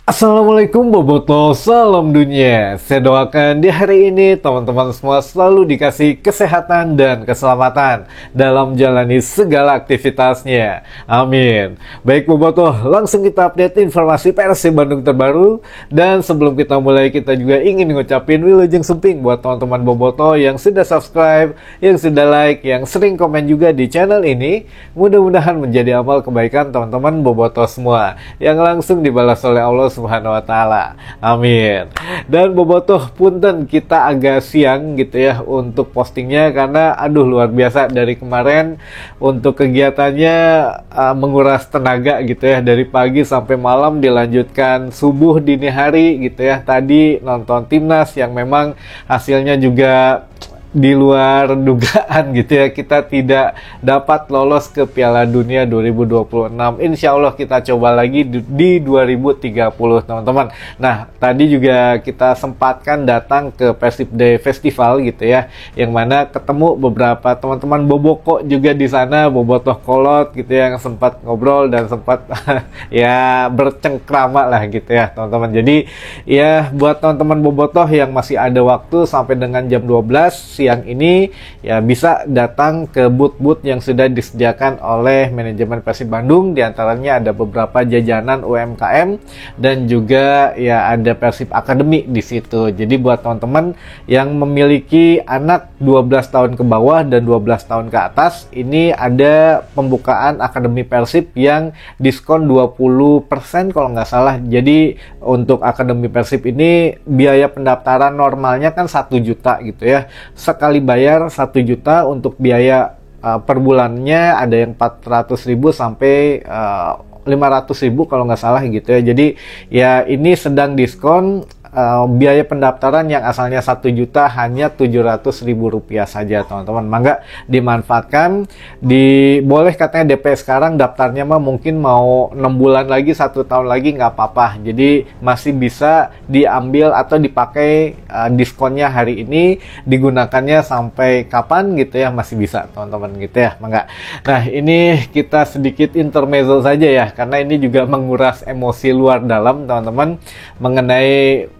Assalamualaikum Boboto, salam dunia. Saya doakan di hari ini teman-teman semua selalu dikasih kesehatan dan keselamatan dalam menjalani segala aktivitasnya. Amin. Baik Boboto, langsung kita update informasi Persib Bandung terbaru. Dan sebelum kita mulai, kita juga ingin ngucapin wilujeng sumping buat teman-teman Boboto yang sudah subscribe, yang sudah like, yang sering komen juga di channel ini. Mudah-mudahan menjadi amal kebaikan teman-teman Boboto semua yang langsung dibalas oleh Allah Subhanahu wa taala. Amin. Dan Bobotoh, punten kita agak siang gitu ya untuk postingnya karena luar biasa dari kemarin untuk kegiatannya menguras tenaga gitu ya, dari pagi sampai malam dilanjutkan subuh dini hari gitu ya. Tadi nonton timnas yang memang hasilnya juga di luar dugaan gitu ya, kita tidak dapat lolos ke Piala Dunia 2026. Insya Allah kita coba lagi di 2030 teman-teman. Nah tadi juga kita sempatkan datang ke Persib Day Festival gitu ya, yang mana ketemu beberapa teman-teman Boboko juga di sana, Bobotoh Kolot gitu ya, yang sempat ngobrol dan sempat ya bercengkrama lah gitu ya teman-teman. Jadi ya buat teman-teman Bobotoh yang masih ada waktu sampai dengan jam 12 siang ini ya bisa datang ke booth-booth yang sudah disediakan oleh manajemen Persib Bandung. Di antaranya ada beberapa jajanan UMKM dan juga ya ada Persib Academy di situ. Jadi buat teman-teman yang memiliki anak 12 tahun ke bawah dan 12 tahun ke atas, ini ada pembukaan Akademi Persib yang diskon 20% kalau nggak salah. Jadi untuk Akademi Persib ini biaya pendaftaran normalnya kan 1 juta gitu ya. Sekali bayar 1 juta, untuk biaya per bulannya ada yang 400.000 sampai 500.000 kalau nggak salah gitu ya. Jadi ya ini sedang diskon. Biaya pendaftaran yang asalnya 1 juta hanya Rp700.000 saja teman-teman. Mangga dimanfaatkan. Boleh katanya DP sekarang, daftarnya mah mungkin mau 6 bulan lagi, 1 tahun lagi nggak apa-apa. Jadi masih bisa diambil atau dipakai diskonnya hari ini, digunakannya sampai kapan gitu ya, masih bisa teman-teman gitu ya. Mangga. Nah ini kita sedikit intermezzo saja ya, karena ini juga menguras emosi luar dalam teman-teman mengenai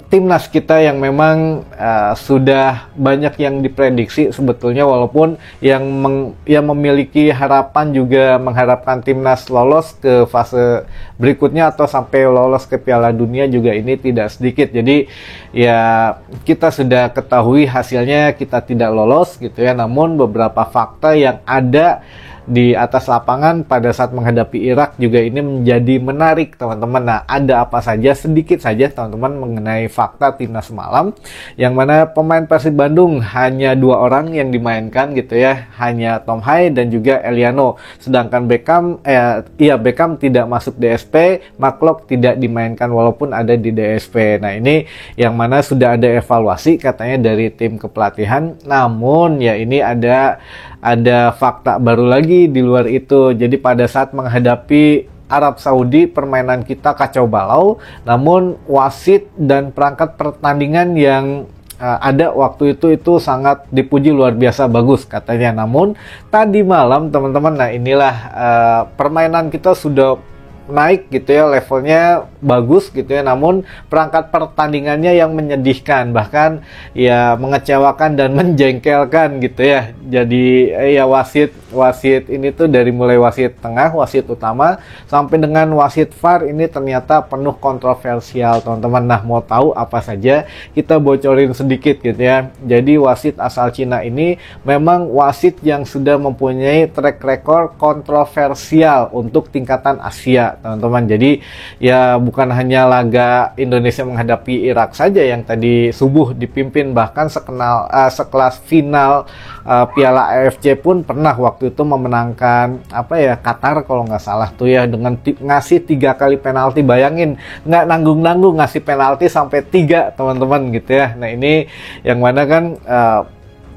timnas kita yang memang sudah banyak yang diprediksi sebetulnya, walaupun yang memiliki harapan juga mengharapkan timnas lolos ke fase berikutnya atau sampai lolos ke Piala Dunia juga ini tidak sedikit. Jadi ya kita sudah ketahui hasilnya kita tidak lolos gitu ya, namun beberapa fakta yang ada di atas lapangan pada saat menghadapi Irak juga ini menjadi menarik teman-teman. Nah ada apa saja, sedikit saja teman-teman mengenai fakta timnas semalam, yang mana pemain Persib Bandung hanya 2 orang yang dimainkan gitu ya, hanya Tom Hai dan juga Eliano. Sedangkan Beckham tidak masuk DSP, McLock tidak dimainkan walaupun ada di DSP. Nah ini yang mana sudah ada evaluasi katanya dari tim kepelatihan, namun ya ini ada fakta baru lagi di luar itu. Jadi pada saat menghadapi Arab Saudi, permainan kita kacau balau, namun wasit dan perangkat pertandingan yang ada waktu itu sangat dipuji, luar biasa bagus katanya. Namun tadi malam teman-teman, nah inilah permainan kita sudah naik gitu ya, levelnya bagus gitu ya, namun perangkat pertandingannya yang menyedihkan, bahkan ya mengecewakan dan menjengkelkan gitu ya. Jadi ya wasit ini tuh dari mulai wasit tengah, wasit utama sampai dengan wasit VAR ini ternyata penuh kontroversial teman-teman. Nah mau tahu apa saja, kita bocorin sedikit gitu ya. Jadi wasit asal Cina ini memang wasit yang sudah mempunyai track record kontroversial untuk tingkatan Asia teman-teman. Jadi ya bukan hanya laga Indonesia menghadapi Irak saja yang tadi subuh dipimpin, bahkan sekelas final Piala AFC pun pernah waktu itu memenangkan Qatar kalau nggak salah tuh ya, dengan ngasih 3 kali penalti. Bayangin, nggak nanggung-nanggung ngasih penalti sampai 3 teman-teman gitu ya. Nah ini yang mana kan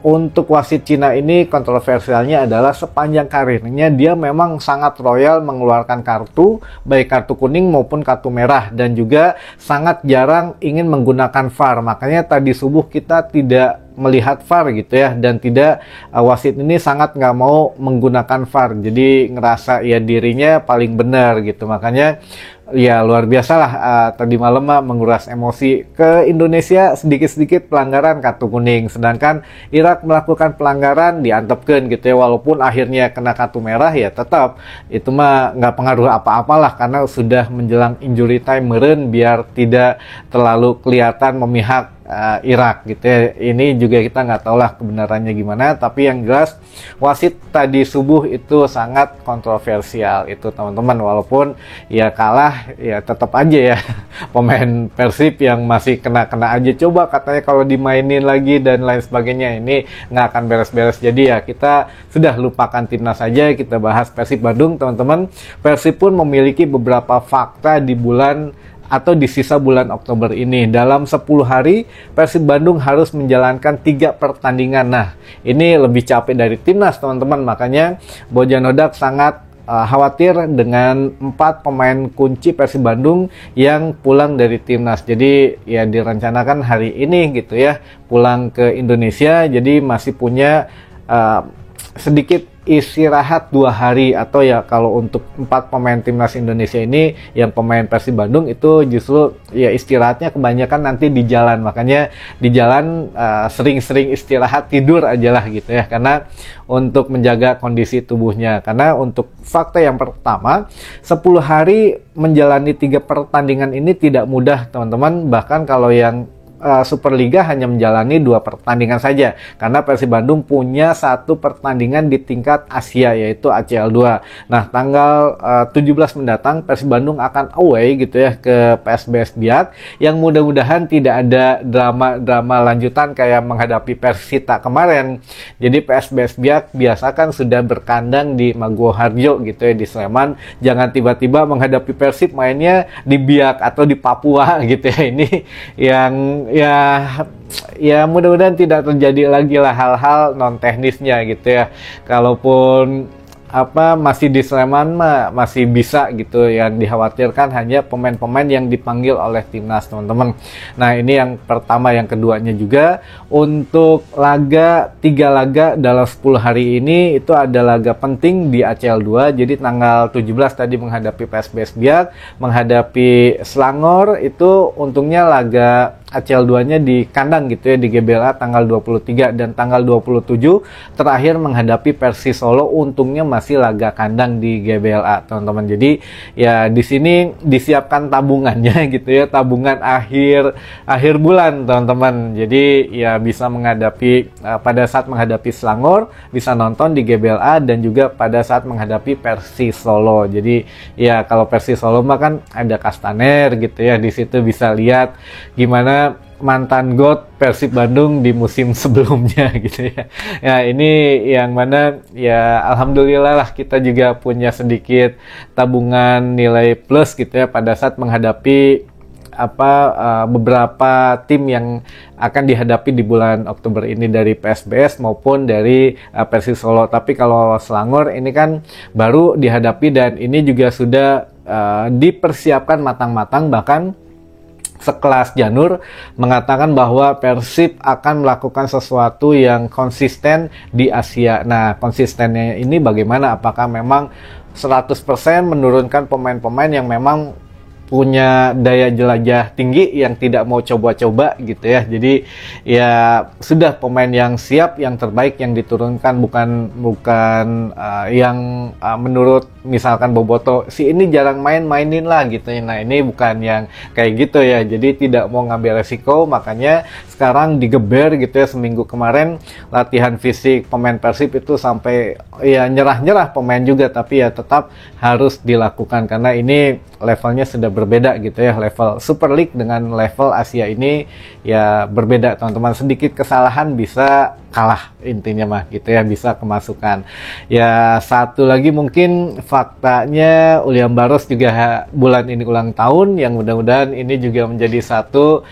untuk wasit Cina ini kontroversialnya adalah sepanjang karirnya dia memang sangat royal mengeluarkan kartu, baik kartu kuning maupun kartu merah, dan juga sangat jarang ingin menggunakan VAR. Makanya tadi subuh kita tidak melihat VAR gitu ya, dan tidak wasit ini sangat nggak mau menggunakan VAR, jadi ngerasa ya dirinya paling benar gitu. Makanya ya luar biasa lah, tadi malam mah menguras emosi. Ke Indonesia sedikit-sedikit pelanggaran kartu kuning, sedangkan Irak melakukan pelanggaran diantepkeun gitu ya, walaupun akhirnya kena kartu merah ya tetap itu mah nggak pengaruh apa-apalah karena sudah menjelang injury time meureun biar tidak terlalu kelihatan memihak Irak gitu ya. Ini juga kita nggak tahu lah kebenarannya gimana, tapi yang jelas wasit tadi subuh itu sangat kontroversial itu teman-teman, walaupun ya kalah ya tetap aja ya pemain Persib yang masih kena-kena aja, coba katanya kalau dimainin lagi dan lain sebagainya ini nggak akan beres-beres. Jadi ya kita sudah lupakan timnas saja, kita bahas Persib Bandung teman-teman. Persib pun memiliki beberapa fakta di bulan atau di sisa bulan Oktober ini. Dalam 10 hari, Persib Bandung harus menjalankan 3 pertandingan. Nah, ini lebih capek dari timnas, teman-teman. Makanya, Bojan Hodak sangat khawatir dengan 4 pemain kunci Persib Bandung yang pulang dari timnas. Jadi, ya direncanakan hari ini gitu ya, pulang ke Indonesia. Jadi, masih punya sedikit istirahat 2 hari, atau ya kalau untuk 4 pemain timnas Indonesia ini yang pemain Persib Bandung itu justru ya istirahatnya kebanyakan nanti di jalan. Makanya di jalan sering-sering istirahat, tidur aja lah gitu ya, karena untuk menjaga kondisi tubuhnya. Karena untuk fakta yang pertama, 10 hari menjalani 3 pertandingan ini tidak mudah teman-teman. Bahkan kalau yang Superliga hanya menjalani 2 pertandingan saja, karena Persib Bandung punya 1 pertandingan di tingkat Asia yaitu ACL 2. Nah, tanggal 17 mendatang Persib Bandung akan away gitu ya ke PSBS Biak, yang mudah-mudahan tidak ada drama-drama lanjutan kayak menghadapi Persita kemarin. Jadi PSBS Biak biasa kan sudah berkandang di Maguwo Harjo gitu ya, di Sleman. Jangan tiba-tiba menghadapi Persib mainnya di Biak atau di Papua gitu ya. Ini yang ya mudah-mudahan tidak terjadi lagi lah hal-hal non teknisnya gitu ya. Kalaupun masih di Sleman mah masih bisa gitu. Yang dikhawatirkan hanya pemain-pemain yang dipanggil oleh timnas teman-teman. Nah, ini yang pertama. Yang keduanya juga untuk 3 laga dalam 10 hari ini itu ada laga penting di ACL 2. Jadi tanggal 17 tadi menghadapi PSBS Biak, menghadapi Selangor. Itu untungnya laga ACL 2-nya di kandang gitu ya, di GBLA tanggal 23, dan tanggal 27 terakhir menghadapi Persis Solo, untungnya masih laga kandang di GBLA teman-teman. Jadi ya di sini disiapkan tabungannya gitu ya, tabungan akhir bulan teman-teman. Jadi ya bisa menghadapi pada saat menghadapi Selangor bisa nonton di GBLA, dan juga pada saat menghadapi Persis Solo. Jadi ya kalau Persis Solo mah kan ada Kastaner gitu ya, di situ bisa lihat gimana mantan GOAT Persib Bandung di musim sebelumnya gitu ya. Ya ini yang mana ya alhamdulillah lah kita juga punya sedikit tabungan nilai plus gitu ya pada saat menghadapi beberapa tim yang akan dihadapi di bulan Oktober ini dari PSBS maupun dari Persis Solo. Tapi kalau Selangor ini kan baru dihadapi, dan ini juga sudah dipersiapkan matang-matang. Bahkan sekelas Janur mengatakan bahwa Persib akan melakukan sesuatu yang konsisten di Asia. Nah, konsistennya ini bagaimana? Apakah memang 100% menurunkan pemain-pemain yang memang punya daya jelajah tinggi yang tidak mau coba-coba gitu ya. Jadi ya sudah pemain yang siap, yang terbaik yang diturunkan, bukan yang menurut misalkan Boboto si ini jarang mainin lah gitu ya. Nah, ini bukan yang kayak gitu ya. Jadi tidak mau ngambil resiko, makanya sekarang digeber gitu ya. Seminggu kemarin latihan fisik pemain Persib itu sampai ya nyerah-nyerah pemain juga, tapi ya tetap harus dilakukan karena ini levelnya sudah berbeda gitu ya. Level Super League dengan level Asia ini ya berbeda teman-teman. Sedikit kesalahan bisa kalah intinya mah gitu ya, bisa kemasukan. Ya satu lagi mungkin faktanya William Barros juga bulan ini ulang tahun, yang mudah-mudahan ini juga menjadi satu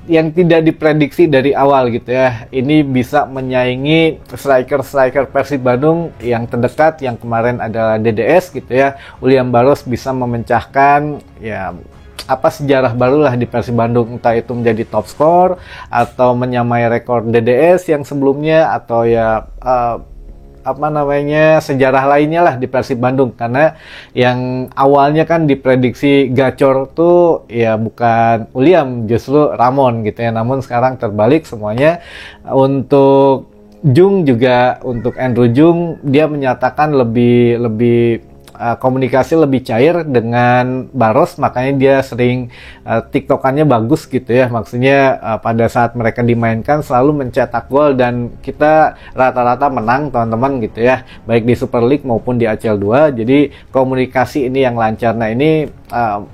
yang tidak diprediksi dari awal gitu ya. Ini bisa menyaingi striker Persib Bandung yang terdekat, yang kemarin adalah DDS gitu ya. William Barros bisa memecahkan ya sejarah barulah di Persib Bandung, entah itu menjadi top skor atau menyamai rekor DDS yang sebelumnya, atau ya apa namanya sejarah lainnya lah di Persib Bandung, karena yang awalnya kan diprediksi gacor tuh ya bukan William, justru Ramon gitu ya, namun sekarang terbalik semuanya. Untuk Jung juga, untuk Andrew Jung, dia menyatakan lebih komunikasi lebih cair dengan Barros, makanya dia sering tiktokannya bagus gitu ya, maksudnya pada saat mereka dimainkan selalu mencetak gol dan kita rata-rata menang teman-teman gitu ya, baik di Super League maupun di ACL 2. Jadi komunikasi ini yang lancar. Nah ini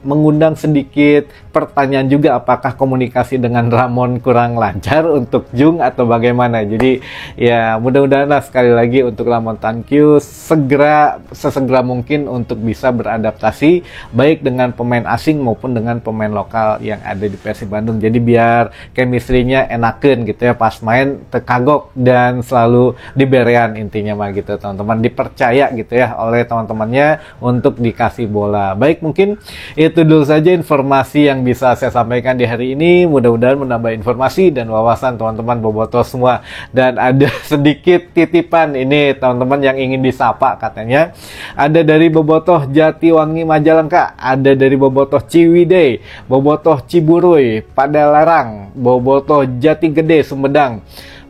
mengundang sedikit pertanyaan juga, apakah komunikasi dengan Ramon kurang lancar untuk Jung atau bagaimana. Jadi ya mudah-mudahan lah, sekali lagi untuk Ramon Tankyu sesegera mungkin untuk bisa beradaptasi baik dengan pemain asing maupun dengan pemain lokal yang ada di Persib Bandung. Jadi biar chemistry-nya enakeun gitu ya, pas main terkagok dan selalu diberian intinya mah gitu teman-teman, dipercaya gitu ya oleh teman-temannya untuk dikasih bola. Baik, mungkin itu dulu saja informasi yang bisa saya sampaikan di hari ini. Mudah-mudahan menambah informasi dan wawasan teman-teman bobotoh semua. Dan ada sedikit titipan ini teman-teman yang ingin disapa, katanya ada dari bobotoh Jatiwangi Majalengka, ada dari bobotoh Ciwidey, bobotoh Ciburuy Padalarang, bobotoh Jatigede Sumedang,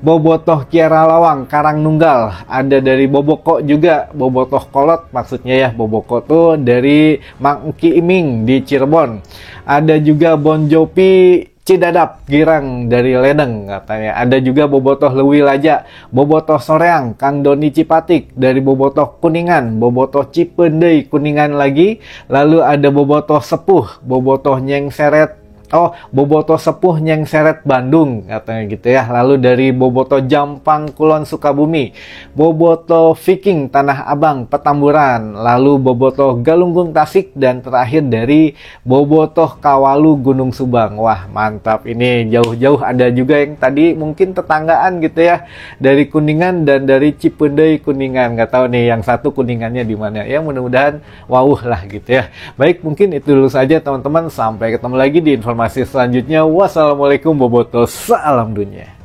bobotoh Kiara Lawang Karangnunggal, ada dari Boboko juga, bobotoh Kolot maksudnya ya, Boboko tuh dari Mang Ki Iming di Cirebon, ada juga Bon Jopi Cidadap Girang dari Ledeng katanya, ada juga bobotoh Lewi Laja, bobotoh Soreang Kang Doni Cipatik, dari bobotoh Kuningan, bobotoh Cipendei Kuningan lagi, lalu ada bobotoh Sepuh, bobotoh Nyeng Seret, bobotoh Sepuh Nyeng Seret Bandung katanya gitu ya. Lalu dari bobotoh Jampang Kulon Sukabumi, bobotoh Viking Tanah Abang Petamburan, lalu bobotoh Galunggung Tasik, dan terakhir dari bobotoh Kawalu Gunung Subang. Wah mantap, ini jauh-jauh. Ada juga yang tadi mungkin tetanggaan gitu ya, dari Kuningan dan dari Cipendei Kuningan. Nggak tahu nih yang satu Kuningannya di mana ya, mudah-mudahan wawuh lah gitu ya. Baik, mungkin itu dulu saja teman-teman, sampai ketemu lagi di informasi selanjutnya. Wassalamualaikum bobotoh, salam dunia.